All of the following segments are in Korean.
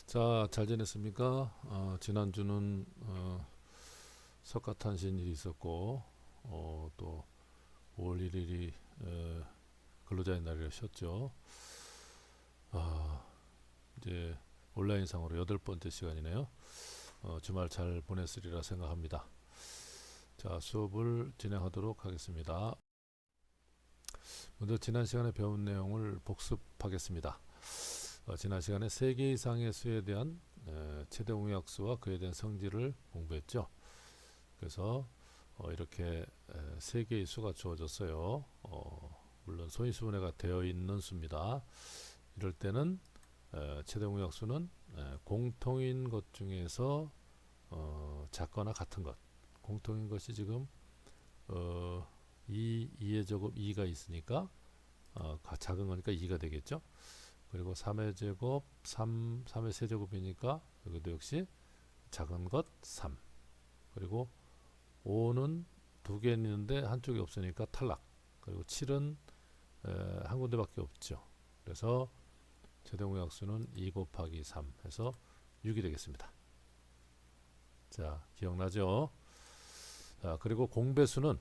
자, 잘 지냈습니까? 지난주는 석가탄신일이 있었고 또 5월 1일이 근로자의 날이라 쉬었죠. 아, 이제 온라인상으로 8번째 시간이네요. 주말 잘 보냈으리라 생각합니다. 자, 수업을 진행하도록 하겠습니다. 먼저 지난 시간에 배운 내용을 복습하겠습니다. 지난 시간에 3개 이상의 수에 대한 최대 공약수와 그에 대한 성질을 공부했죠. 그래서 이렇게 3개의 수가 주어졌어요. 물론 소인수분해가 되어 있는 수입니다. 이럴 때는 최대 공약수는 공통인 것 중에서 작거나 같은 것, 공통인 것이 지금 2의 제곱 2가 있으니까 작은 거니까 2가 되겠죠. 그리고 3의 제곱 3의 세제곱이니까 여기도 역시 작은 것 3. 그리고 5는 2개 있는데 한쪽이 없으니까 탈락. 그리고 7은 한 군데밖에 없죠. 그래서 최대 공약수는 2 곱하기 3 해서 6이 되겠습니다. 자, 기억나죠? 자, 그리고 공배수는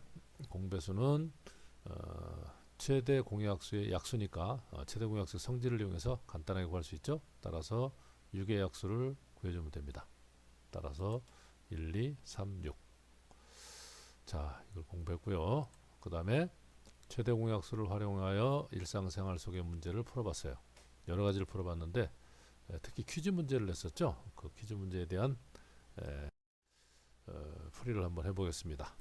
최대 공약수의 약수니까 최대 공약수 성질을 이용해서 간단하게 구할 수 있죠. 따라서 6의 약수를 구해주면 됩니다. 따라서 1, 2, 3, 6. 자, 이걸 공부했고요. 그 다음에 최대 공약수를 활용하여 일상생활 속의 문제를 풀어봤어요. 여러 가지를 풀어봤는데 특히 퀴즈 문제를 냈었죠. 그 퀴즈 문제에 대한 풀이를 한번 해보겠습니다.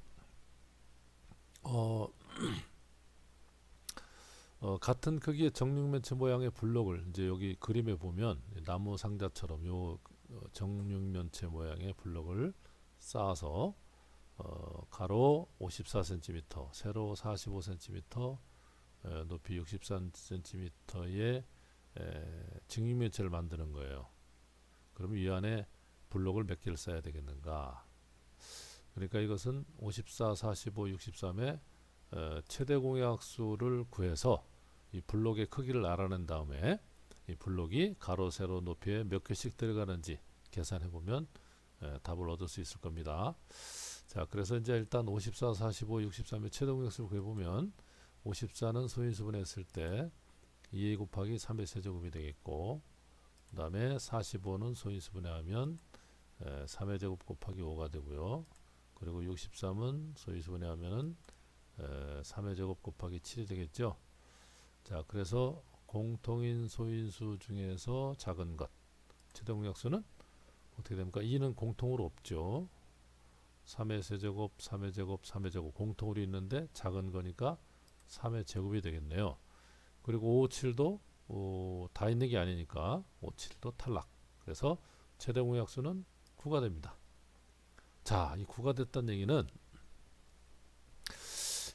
같은 크기의 정육면체 모양의 블록을 이제 여기 그림에 보면 나무 상자처럼 요 정육면체 모양의 블록을 쌓아서 가로 54cm, 세로 45cm, 높이 63cm의 정육면체를 만드는 거예요. 그러면 이 안에 블록을 몇 개를 쌓아야 되겠는가? 그러니까 이것은 54, 45, 63의 최대 공약수를 구해서 이 블록의 크기를 알아낸 다음에 이 블록이 가로, 세로, 높이에 몇 개씩 들어가는지 계산해 보면 답을 얻을 수 있을 겁니다. 자, 그래서 이제 일단 54, 45, 63의 최대 공약수를 구해보면 54는 소인수분했을 때 2a 곱하기 3의 세제곱이 되겠고, 그 다음에 45는 소인수분해하면 3의 제곱 곱하기 5가 되고요. 그리고 63은 소인수분해하면 3의 제곱 곱하기 7이 되겠죠. 자, 그래서 공통인 소인수 중에서 작은 것, 최대 공약수는 어떻게 됩니까? 2는 공통으로 없죠. 3의 세제곱, 3의 제곱, 3의 제곱 공통으로 있는데 작은 거니까 3의 제곱이 되겠네요. 그리고 5, 7도 다 있는 게 아니니까 5, 7도 탈락. 그래서 최대 공약수는 9가 됩니다. 자, 이 9가 됐다는 얘기는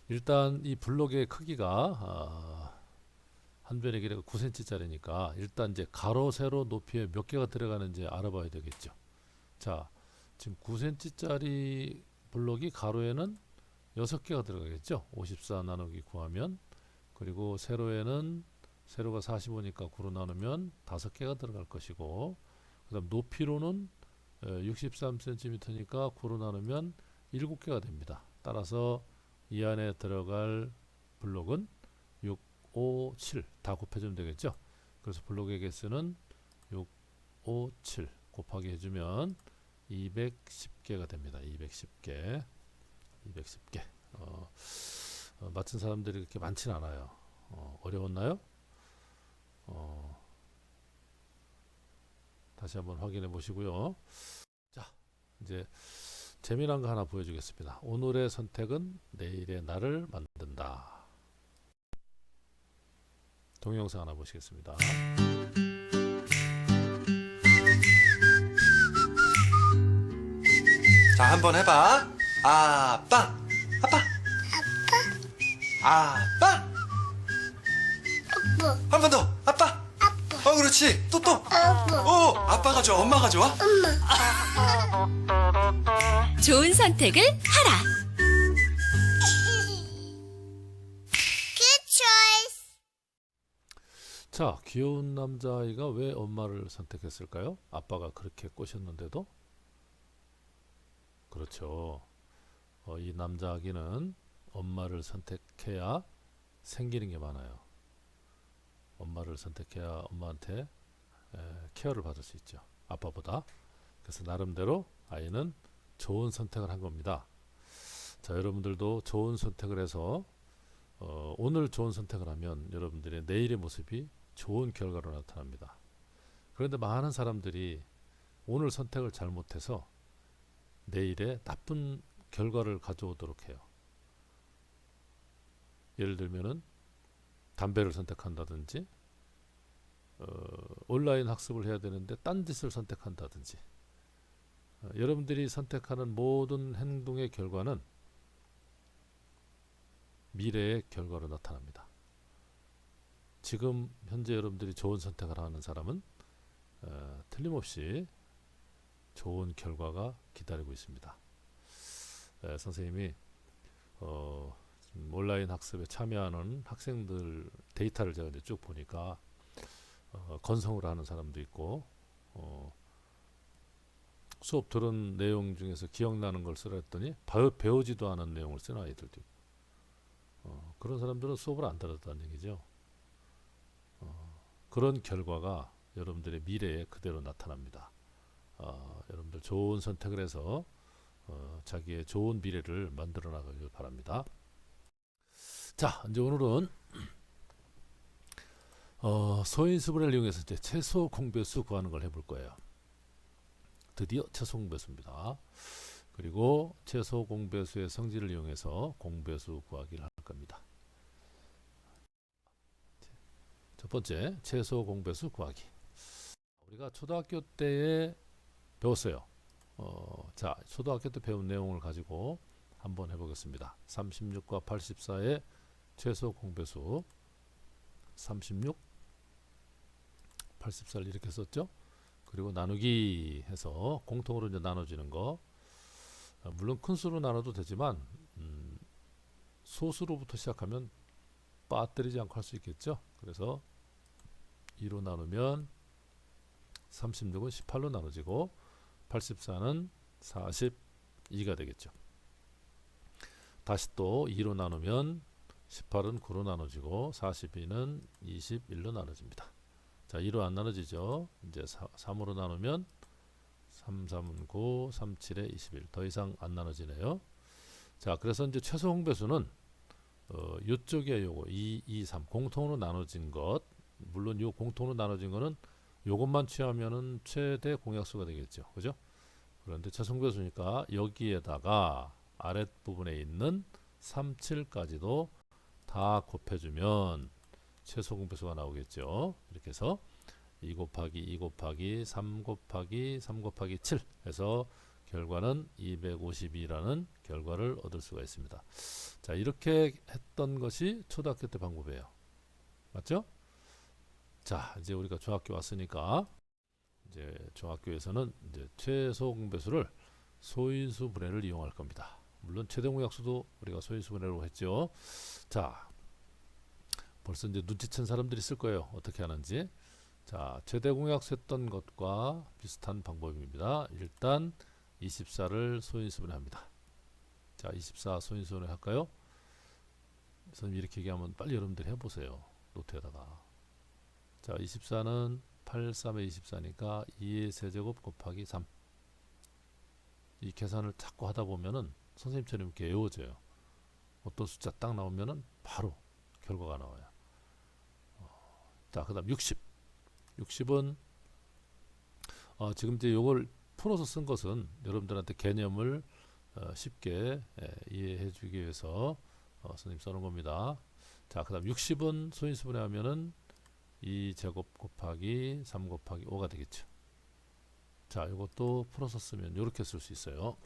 일단 이 블록의 크기가 한 변의 길이가 9cm짜리니까 일단 이제 가로, 세로, 높이에 몇 개가 들어가는지 알아봐야 되겠죠. 자, 지금 9cm짜리 블록이 가로에는 6개가 들어가겠죠. 54 나누기 9 하면. 그리고 세로에는 세로가 45니까 9로 나누면 5개가 들어갈 것이고, 그 다음 높이로는 63cm니까 9로 나누면 7개가 됩니다. 따라서 이 안에 들어갈 블록은 6, 5, 7 다 곱해주면 되겠죠. 그래서 블록의 개수는 6, 5, 7 곱하기 해주면 210개가 됩니다. 210개. 맞춘 사람들이 그렇게 많진 않아요. 어려웠나요? 다시 한번 확인해 보시고요. 자, 이제 재미난 거 하나 보여주겠습니다. 오늘의 선택은 내일의 나를 만든다. 동영상 하나 보시겠습니다. 자, 한번 해봐. 아빠, 아빠, 아빠. 한 번 더. 아빠. 그렇지. 또. 아빠가 좋아. 엄마가 좋아? 좋은 선택을 하라. 자, 자, 귀여운 남자아이가 왜 엄마를 선택했을까요? 아빠가 그렇게 꼬셨는데도. 그렇죠. 이 남자아기는 엄마를 선택해야 생기는 게 많아요. 엄마를 선택해야 엄마한테 케어를 받을 수 있죠. 아빠보다. 그래서 나름대로 아이는 좋은 선택을 한 겁니다. 자, 여러분들도 좋은 선택을 해서 오늘 좋은 선택을 하면 여러분들의 내일의 모습이 좋은 결과로 나타납니다. 그런데 많은 사람들이 오늘 선택을 잘못해서 내일에 나쁜 결과를 가져오도록 해요. 예를 들면은 담배를 선택한다든지 온라인 학습을 해야 되는데 딴짓을 선택한다든지 여러분들이 선택하는 모든 행동의 결과는 미래의 결과로 나타납니다. 지금 현재 여러분들이 좋은 선택을 하는 사람은 틀림없이 좋은 결과가 기다리고 있습니다. 선생님이 온라인 학습에 참여하는 학생들 데이터를 제가 이제 쭉 보니까 건성으로 하는 사람도 있고 수업 들은 내용 중에서 기억나는 걸 쓰라 했더니 배우지도 않은 내용을 쓰는 아이들도 있고 그런 사람들은 수업을 안 들었다는 얘기죠. 그런 결과가 여러분들의 미래에 그대로 나타납니다. 여러분들 좋은 선택을 해서 자기의 좋은 미래를 만들어 나가길 바랍니다. 자, 이제 오늘은 소인수분해를 이용해서 이제 최소 공배수 구하는 걸 해볼 거예요. 드디어 최소 공배수입니다. 그리고 최소 공배수의 성질을 이용해서 공배수 구하기를 할 겁니다. 첫 번째, 최소 공배수 구하기. 우리가 초등학교 때에 배웠어요. 자, 초등학교 때 배운 내용을 가지고 한번 해보겠습니다. 36과 84의 최소 공배수 36, 84를 이렇게 썼죠. 그리고 나누기 해서 공통으로 이제 나눠지는 거. 물론 큰 수로 나눠도 되지만 소수로부터 시작하면 빠뜨리지 않고 할 수 있겠죠. 그래서 2로 나누면 36은 18로 나눠지고 84는 42가 되겠죠. 다시 또 2로 나누면 18은 9로 나눠지고 42는 21로 나눠집니다. 자, 2로 안 나눠지죠. 이제 3으로 나누면 3, 3은 9, 3, 7에 21. 더 이상 안 나눠지네요. 자, 그래서 이제 최소 공배수는 요쪽에 요거 2, 2, 3 공통으로 나눠진 것. 물론 요 공통으로 나눠진 거는 요것만 취하면은 최대 공약수가 되겠죠. 그죠? 그런데 최소 공배수니까 여기에다가 아랫부분에 있는 3, 7까지도 다 곱해주면 최소 공배수가 나오겠죠. 이렇게 해서 2 곱하기 2 곱하기 3 곱하기 3 곱하기 7 해서 결과는 252라는 결과를 얻을 수가 있습니다. 자, 이렇게 했던 것이 초등학교 때 방법이에요. 맞죠? 자, 이제 우리가 중학교 왔으니까 이제 중학교에서는 이제 최소 공배수를 소인수 분해를 이용할 겁니다. 물론 최대 공약수도 우리가 소인수 분해로 했죠. 자, 벌써 이제 눈치챈 사람들이 있을 거예요. 어떻게 하는지. 자, 최대 공약수 했던 것과 비슷한 방법입니다. 일단 24를 소인수 분해합니다. 자, 24 소인수 분해 할까요? 선생님 이렇게 얘기하면 빨리 여러분들이 해보세요. 노트에다가. 자, 24는 8, 3에 24니까 2의 세제곱 곱하기 3. 이 계산을 자꾸 하다 보면은 선생님처럼 이렇게 외워져요. 어떤 숫자 딱 나오면은 바로 결과가 나와요. 자, 그 다음 60. 60은 지금 이제 요걸 풀어서 쓴 것은 여러분들한테 개념을 쉽게 이해해 주기 위해서 선생님 써놓은 겁니다. 자, 그 다음 60은 소인수분해 하면은 2제곱 곱하기 3 곱하기 5가 되겠죠. 자, 이것도 풀어서 쓰면 이렇게 쓸 수 있어요.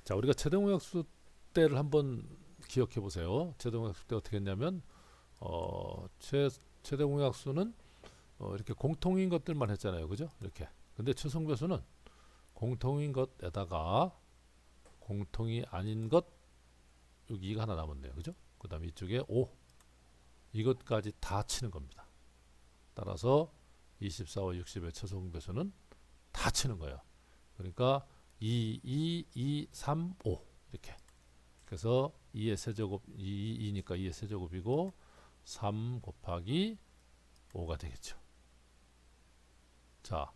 자, 우리가 최대공약수 때를 한번 기억해 보세요. 최대공약수 때 어떻게 했냐면 최대공약수는 이렇게 공통인 것들만 했잖아요. 그죠? 이렇게. 근데 최소공배수는 공통인 것에다가 공통이 아닌 것 여기 2가 하나 남았네요. 그죠? 그 다음에 이쪽에 5 이것까지 다 치는 겁니다. 따라서 24와 60의 최소 공배수는 다 치는 거예요. 그러니까 2, 2, 2, 3, 5 이렇게. 그래서 2의 세제곱 2니까 2의 세제곱이고 3 곱하기 5가 되겠죠. 자,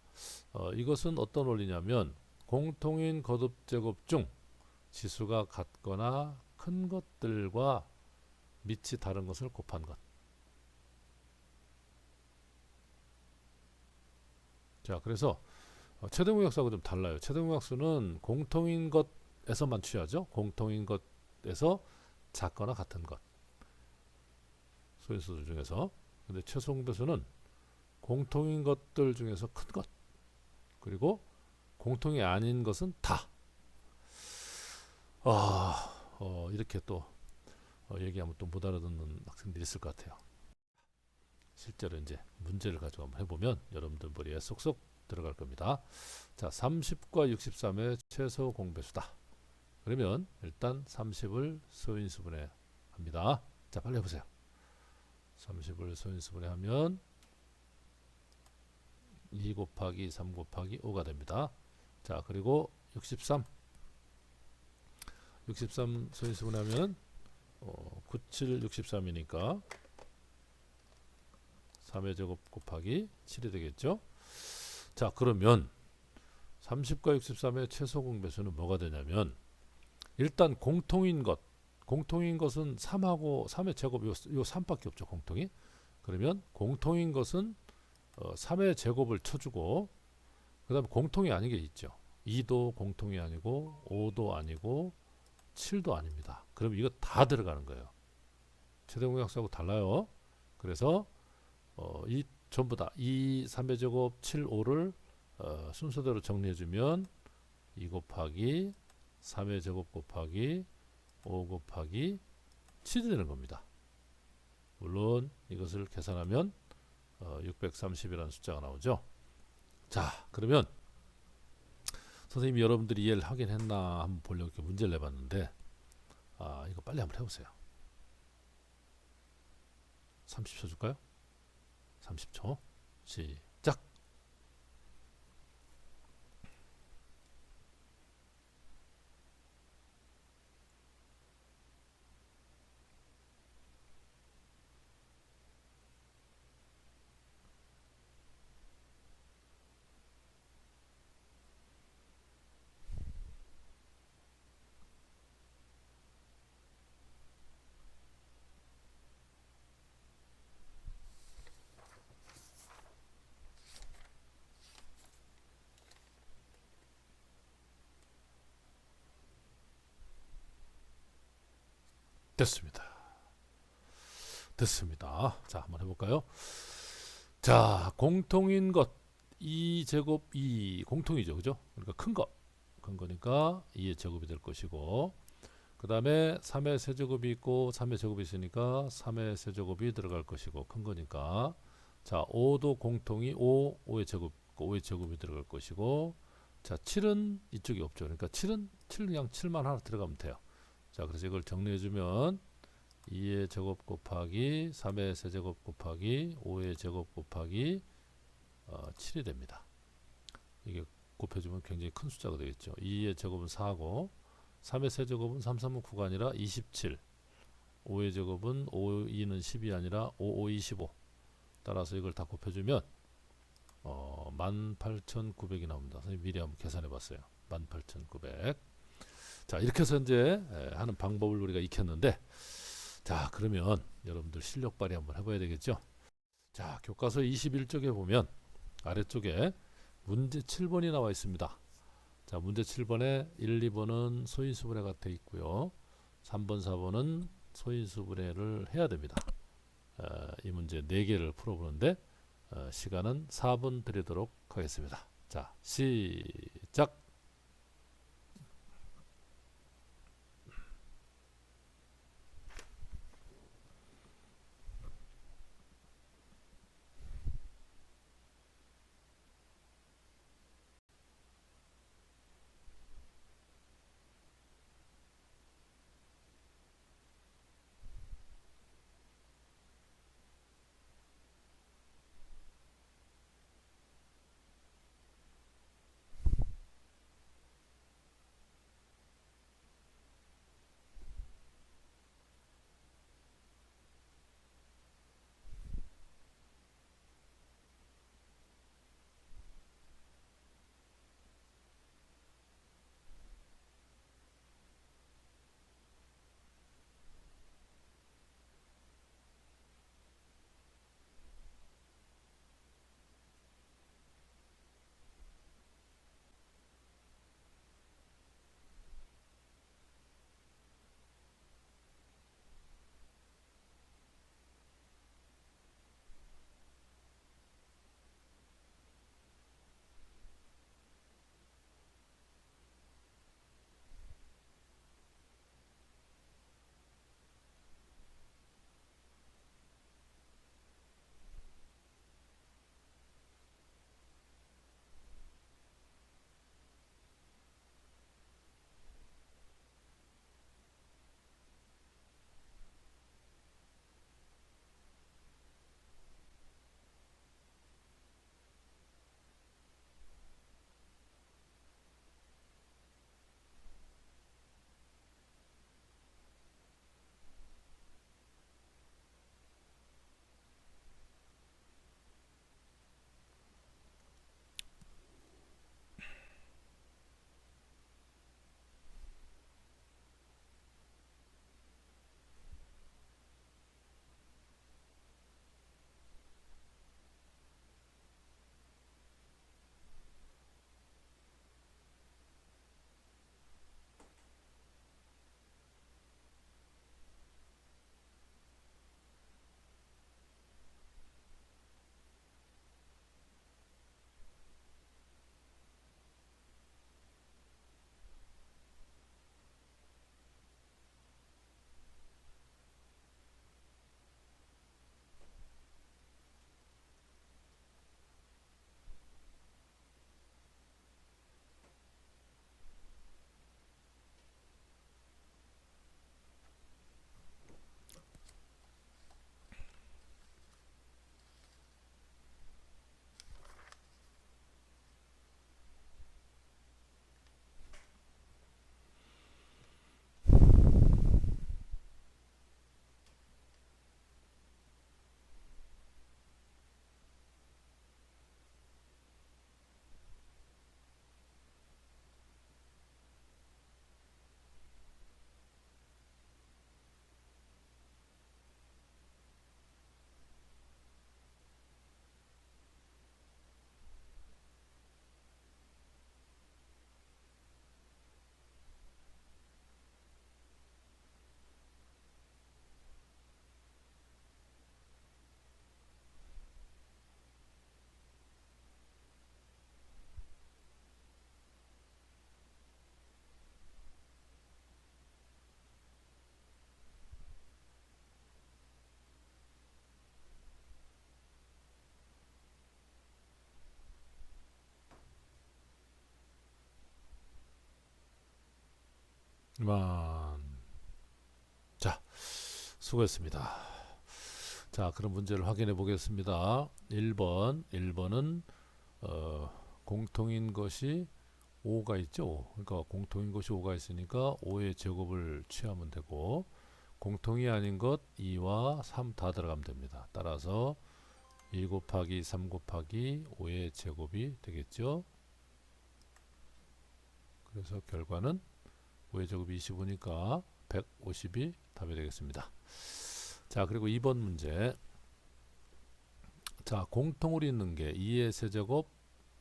이것은 어떤 원리냐면 공통인 거듭 제곱 중 지수가 같거나 큰 것들과 밑이 다른 것을 곱한 것. 자, 그래서 최대공약수하고 좀 달라요. 최대공약수는 공통인 것에서만 취하죠. 공통인 것에서 작거나 같은 것. 소인수들 중에서. 근데 최소공배수는 공통인 것들 중에서 큰 것. 그리고 공통이 아닌 것은 다. 이렇게 또 얘기하면 또 못 알아듣는 학생들이 있을 것 같아요. 실제로 이제 문제를 가지고 한번 해보면 여러분들 머리에 쏙쏙 들어갈 겁니다. 자, 30과 63의 최소 공배수다. 그러면 일단 30을 소인수분해 합니다. 자, 빨리 해보세요. 30을 소인수분해 하면 2 곱하기 3 곱하기 5가 됩니다. 자, 그리고 63 소인수분해 하면 97, 63이니까 3의 제곱 곱하기 7이 되겠죠. 자, 그러면 30과 63의 최소 공배수는 뭐가 되냐면 일단 공통인 것은 3하고 3의 제곱 요 3밖에 없죠. 공통이. 그러면 공통인 것은 3의 제곱을 쳐주고 그 다음에 공통이 아닌 게 있죠. 2도 공통이 아니고 5도 아니고 7도 아닙니다. 그럼 이거 다 들어가는 거예요. 최대공약수하고 달라요. 그래서 이 전부 다 2, 3의 제곱, 7, 5를 순서대로 정리해주면 2 곱하기 3의 제곱 곱하기 5 곱하기 7이 되는 겁니다. 물론 이것을 계산하면 630이라는 숫자가 나오죠. 자, 그러면 선생님이 여러분들이 이해를 하긴 했나 한번 보려고 이렇게 문제를 내봤는데 이거 빨리 한번 해보세요. 30초 줄까요? 30초 시작. 됐습니다. 자, 한번 해볼까요? 자, 공통인 것 2제곱 2 공통이죠. 그죠? 그러니까 큰 거니까 2의 제곱이 될 것이고 그 다음에 3의 세제곱이 있고 3의 제곱이 있으니까 3의 세제곱이 들어갈 것이고 큰 거니까 자, 5도 공통이 5의 제곱 5의 제곱이 들어갈 것이고 자, 7은 이쪽이 없죠. 그러니까 7은 7 그냥 7만 하나 들어가면 돼요. 자, 그래서 이걸 정리해주면 2의 제곱 곱하기 3의 세제곱 곱하기 5의 제곱 곱하기 7이 됩니다. 이게 곱해주면 굉장히 큰 숫자가 되겠죠. 2의 제곱은 4고 3의 세제곱은 3, 3은 9가 아니라 27 5의 제곱은 5, 2는 10이 아니라 5, 5, 25 따라서 이걸 다 곱해주면 18,900이 나옵니다. 선생님 미리 한번 계산해 봤어요. 18,900. 자, 이렇게 해서 이제 하는 방법을 우리가 익혔는데 자, 그러면 여러분들 실력 발휘 한번 해봐야 되겠죠. 자, 교과서 21쪽에 보면 아래쪽에 문제 7번이 나와 있습니다. 자, 문제 7번에 1, 2번은 소인수분해가 되어 있고요. 3번, 4번은 소인수분해를 해야 됩니다. 이 문제 4개를 풀어보는데 시간은 4분 드리도록 하겠습니다. 자, 시작. 이만. 자, 수고했습니다. 자, 그럼 문제를 확인해 보겠습니다. 1번은 공통인 것이 5가 있죠. 그러니까 공통인 것이 5가 있으니까 5의 제곱을 취하면 되고, 공통이 아닌 것 2와 3 다 들어가면 됩니다. 따라서 1 곱하기 3 곱하기 5의 제곱이 되겠죠. 그래서 결과는 5의 제곱이 25니까 150이 답이 되겠습니다. 자, 그리고 2번 문제. 자, 공통으로 있는 게 2의 세제곱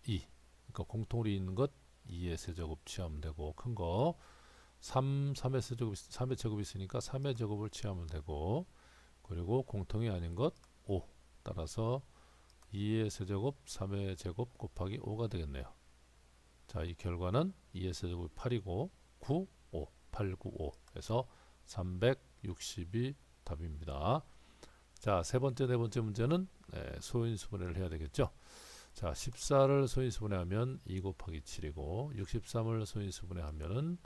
2. 그러니까 공통으로 있는 것 2의 세제곱 취하면 되고, 큰 거 3의 세제곱, 3의 제곱이 있으니까 3의 제곱을 취하면 되고, 그리고 공통이 아닌 것 5. 따라서 2의 세제곱 3의 제곱 곱하기 5가 되겠네요. 자, 이 결과는 2의 세제곱이 8이고 9, 5, 8, 9, 5 해서 360이 답입니다. 자, 세 번째, 네 번째 문제는 소인수분해를 해야 되겠죠. 자, 14를 소인수분해하면 2 곱하기 7이고 63을 소인수분해하면은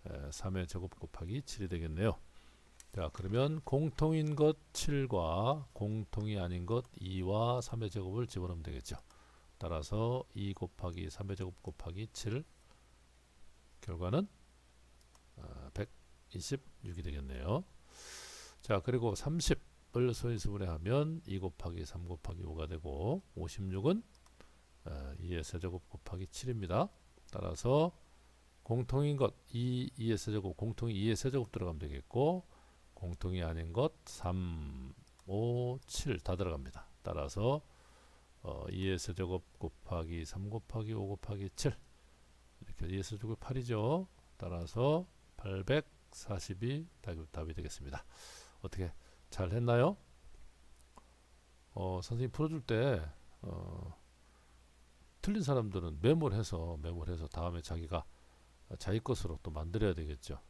3의 제곱 곱하기 7이 되겠네요. 자, 그러면 공통인 것 7과 공통이 아닌 것 2와 3의 제곱을 집어넣으면 되겠죠. 따라서 2 곱하기 3의 제곱 곱하기 7, 결과는 126이 되겠네요. 자, 그리고 30을 소인수분해하면 2 곱하기 3 곱하기 5가 되고, 56은 2의 세제곱 곱하기 7입니다. 따라서 공통인 것 2의 세제곱, 공통이 2의 세제곱 들어가면 되겠고, 공통이 아닌 것 3, 5, 7 다 들어갑니다. 따라서 2의 세제곱 곱하기 3 곱하기 5 곱하기 7, 이렇게 2의 세제곱이 8이죠. 따라서 840이 답이 되겠습니다. 어떻게 잘 했나요? 선생님 풀어줄 때 틀린 사람들은 메모를 해서 다음에 자기가 자기 것으로 또 만들어야 되겠죠.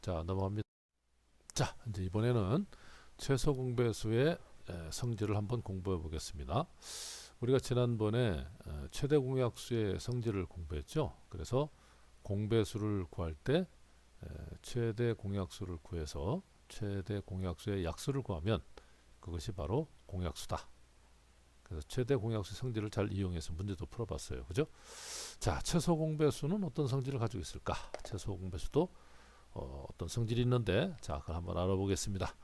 자, 넘어갑니다. 자, 이제 이번에는 최소 공배수의 성질을 한번 공부해 보겠습니다. 우리가 지난번에 최대 공약수의 성질을 공부했죠. 그래서 공배수를 구할 때 최대 공약수를 구해서 최대 공약수의 약수를 구하면 그것이 바로 공약수다. 그래서 최대 공약수 성질을 잘 이용해서 문제도 풀어봤어요. 그죠? 자, 최소 공배수는 어떤 성질을 가지고 있을까? 최소 공배수도 어떤 성질이 있는데, 자, 그걸 한번 알아보겠습니다.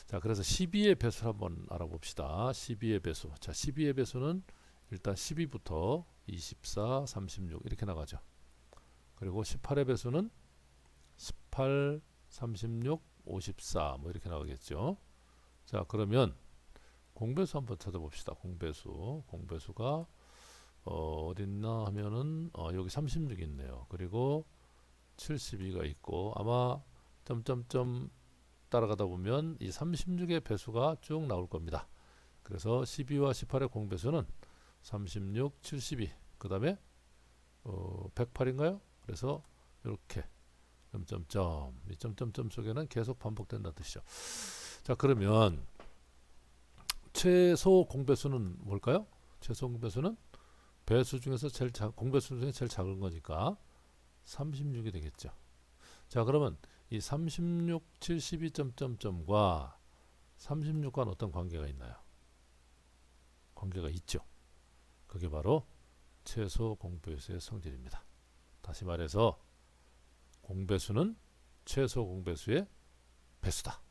자, 그래서 12의 배수를 한번 알아봅시다. 12의 배수. 자, 12의 배수는 일단 12부터 24, 36 이렇게 나가죠. 그리고 18의 배수는 18, 36, 54 뭐 이렇게 나가겠죠. 자, 그러면 공배수 한번 찾아봅시다. 공배수가 어딨나 하면은 여기 36이 있네요. 그리고 72가 있고, 아마 점점점 따라가다 보면 이 36의 배수가 쭉 나올 겁니다. 그래서 12와 18의 공배수는 36, 72, 그 다음에 108인가요? 그래서 이렇게 점점점, 이 점점점 속에는 계속 반복된다는 뜻이죠. 자, 그러면 최소 공배수는 뭘까요? 최소 공배수는 배수 중에서 공배수 중에 제일 작은 거니까 36이 되겠죠. 자, 그러면 이 36, 72 점점점과 36과는 어떤 관계가 있나요? 관계가 있죠. 그게 바로 최소 공배수의 성질입니다. 다시 말해서 공배수는 최소 공배수의 배수다.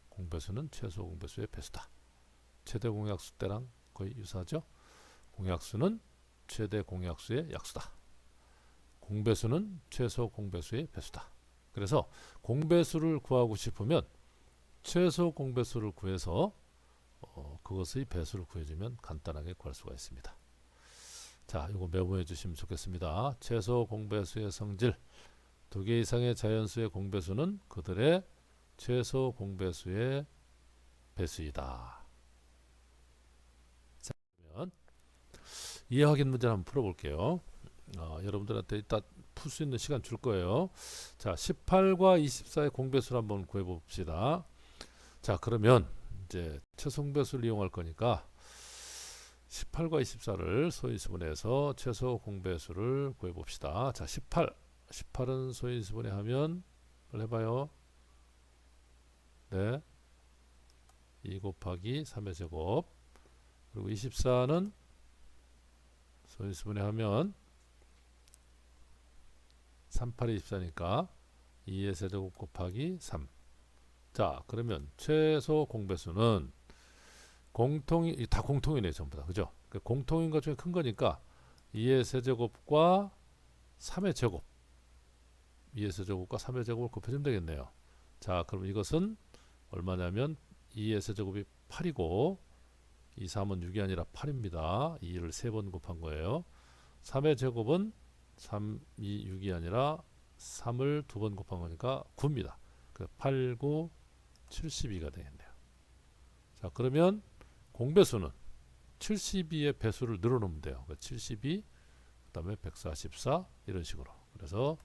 공배수는 최소 공배수의 배수다. 최대 공약수 때랑 거의 유사하죠. 공약수는 최대 공약수의 약수다. 공배수는 최소 공배수의 배수다. 그래서 공배수를 구하고 싶으면 최소 공배수를 구해서 그것의 배수를 구해주면 간단하게 구할 수가 있습니다. 자, 이거 메모해 주시면 좋겠습니다. 최소 공배수의 성질, 2개 이상의 자연수의 공배수는 그들의 최소 공배수의 배수이다. 자, 그러면 이해 확인 문제를 한번 풀어볼게요. 여러분들한테 이따 풀 수 있는 시간 줄 거예요. 자, 18과 24의 공배수를 한번 구해봅시다. 자, 그러면 이제 최소 공배수를 이용할 거니까 18과 24를 소인수분해서 최소 공배수를 구해봅시다. 자, 18 18은 소인수분해 하면 뭘 해봐요? 네, 2 곱하기 3의 제곱. 그리고 24는 소인수분해 하면 38이 24니까 2의 세제곱 곱하기 3. 자, 그러면 최소 공배수는 공통이 다 공통이네 전부 다, 그죠? 공통인 것 중에 큰 거니까 2의 세제곱과 3의 제곱, 2의 세제곱과 3의 제곱을 곱해주면 되겠네요. 자, 그럼 이것은 얼마냐면 2의 세제곱이 8이고 2, 3은 6이 아니라 8입니다. 2를 3번 곱한 거예요. 3의 제곱은 3, 2, 6이 아니라 3을 2번 곱한 거니까 9입니다. 8, 9, 72가 되겠네요. 자, 그러면 공배수는 72의 배수를 늘어놓으면 돼요. 72, 그 다음에 144 이런 식으로. 그래서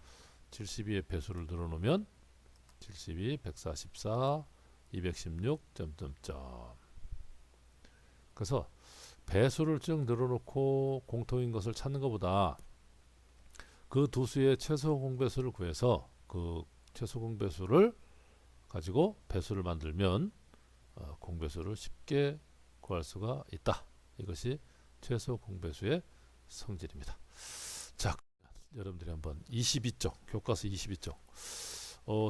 72의 배수를 늘어놓으면 72, 144, 216 점점점. 그래서 배수를 쭉 늘어놓고 공통인 것을 찾는 것보다 그 두 수의 최소 공배수를 구해서 그 최소 공배수를 가지고 배수를 만들면 공배수를 쉽게 구할 수가 있다. 이것이 최소 공배수의 성질입니다. 자, 여러분들이 한번 22쪽, 교과서 22쪽.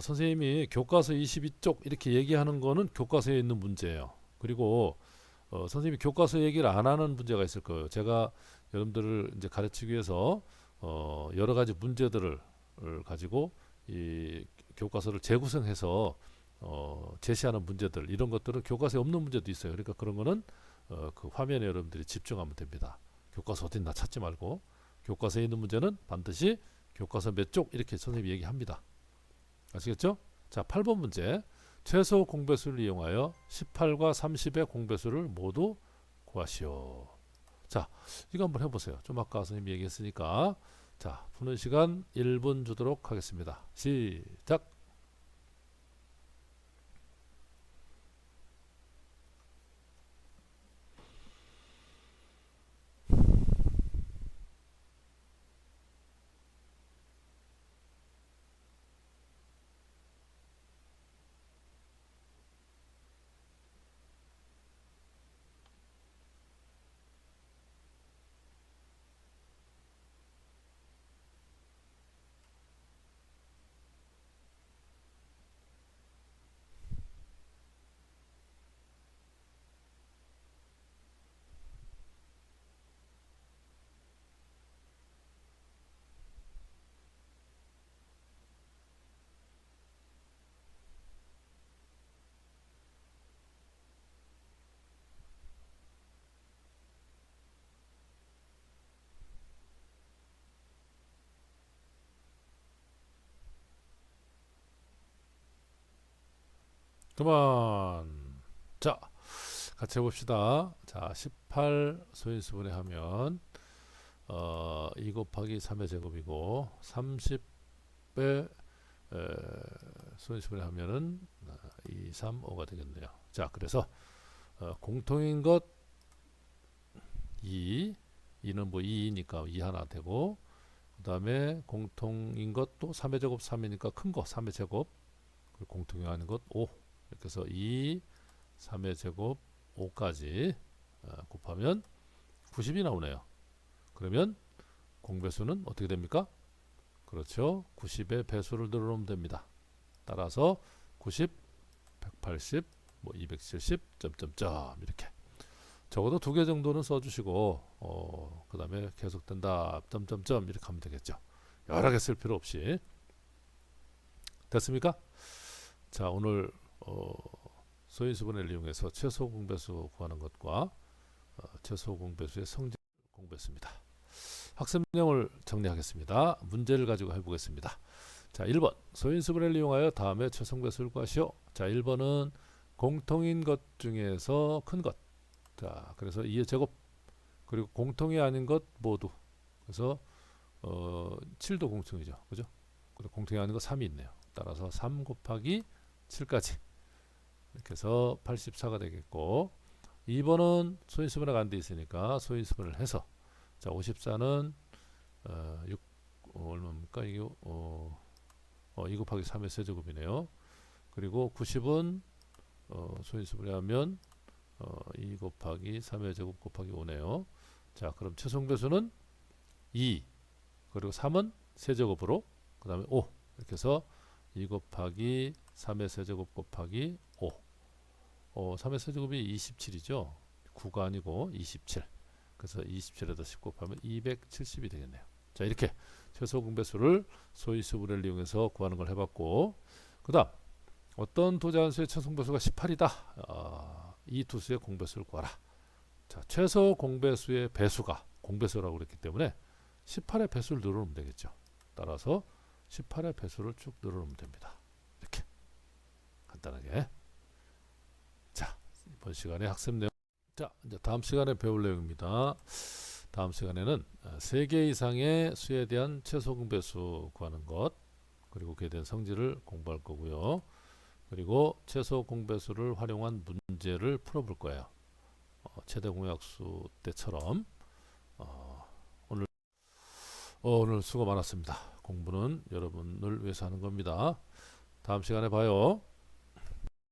선생님이 교과서 22쪽 이렇게 얘기하는 거는 교과서에 있는 문제예요. 그리고 선생님이 교과서 얘기를 안 하는 문제가 있을 거예요. 제가 여러분들을 이제 가르치기 위해서 여러 가지 문제들을 가지고 이 교과서를 재구성해서 제시하는 문제들, 이런 것들은 교과서에 없는 문제도 있어요. 그러니까 그런 거는 그 화면에 여러분들이 집중하면 됩니다. 교과서 어딨나 찾지 말고 교과서에 있는 문제는 반드시 교과서 몇 쪽 이렇게 선생님이 얘기합니다. 아시겠죠? 자, 8번 문제. 최소 공배수를 이용하여 18과 30의 공배수를 모두 구하시오. 자, 이거 한번 해보세요. 좀 아까 선생님이 얘기했으니까. 자, 푸는 시간 1분 주도록 하겠습니다. 시작. 그만. 자, 같이 해봅시다. 자, 18 소인수분해 하면 2 곱하기 3의 제곱이고 30배 소인수분해 하면은 2, 3, 5가 되겠네요. 자, 그래서 공통인 것 2, 2는 뭐 2니까 2 하나 되고, 그 다음에 공통인 것도 3의 제곱 3이니까 큰 거 3의 제곱, 그리고 공통이 아닌 것 5. 이렇게 해서 2, 3의 제곱 5까지 곱하면 90이 나오네요. 그러면 공배수는 어떻게 됩니까? 그렇죠. 90의 배수를 늘어놓으면 됩니다. 따라서 90, 180, 뭐 270, 점점점 이렇게. 적어도 2개 정도는 써주시고 그 다음에 계속된 답 점점점 이렇게 하면 되겠죠. 여러 개 쓸 필요 없이. 됐습니까? 자, 오늘 소인수분해를 이용해서 최소 공배수 구하는 것과 최소 공배수의 성질 공부했습니다. 학습 내용을 정리하겠습니다. 문제를 가지고 해보겠습니다. 자, 1번 소인수분해를 이용하여 다음에 최소 공배수를 구하시오. 자, 1번은 공통인 것 중에서 큰 것. 자, 그래서 2의 제곱, 그리고 공통이 아닌 것 모두. 그래서 7도 공통이죠, 그죠? 그리고 공통이 아닌 것 3이 있네요. 따라서 3 곱하기 7까지 이렇게 해서 84가 되겠고, 2번은 소인수분해가 안 돼 있으니까 소인수분해를 해서, 자, 54는 6 얼마입니까? 이게 2 곱하기 3의 세제곱이네요. 그리고 90은 소인수분해 하면 2 곱하기 3의 제곱 곱하기 5네요. 자, 그럼 최소공배수는 2, 그리고 3은 세제곱으로, 그 다음에 5 이렇게 해서 2 곱하기 3의 세제곱 곱하기 5. 3의 세제곱이 27이죠. 9가 아니고 27. 그래서 27에다 10 곱하면 270이 되겠네요. 자, 이렇게 최소 공배수를 소인수분해를 이용해서 구하는 걸 해봤고, 그 다음 어떤 도자한수의 최소 공배수가 18이다. 이 두 수의 공배수를 구하라. 자, 최소 공배수의 배수가 공배수라고 그랬기 때문에 18의 배수를 늘어놓으면 되겠죠. 따라서 18의 배수를 쭉 늘어놓으면 됩니다. 이렇게 간단하게. 자, 이번 시간에 학습 내용. 자, 이제 다음 시간에 배울 내용입니다. 다음 시간에는 3개 이상의 수에 대한 최소 공배수 구하는 것, 그리고 그에 대한 성질을 공부할 거고요. 그리고 최소 공배수를 활용한 문제를 풀어볼 거예요. 최대 공약수 때처럼. 오늘 수고 많았습니다. 공부는 여러분을 위해서 하는 겁니다. 다음 시간에 봐요.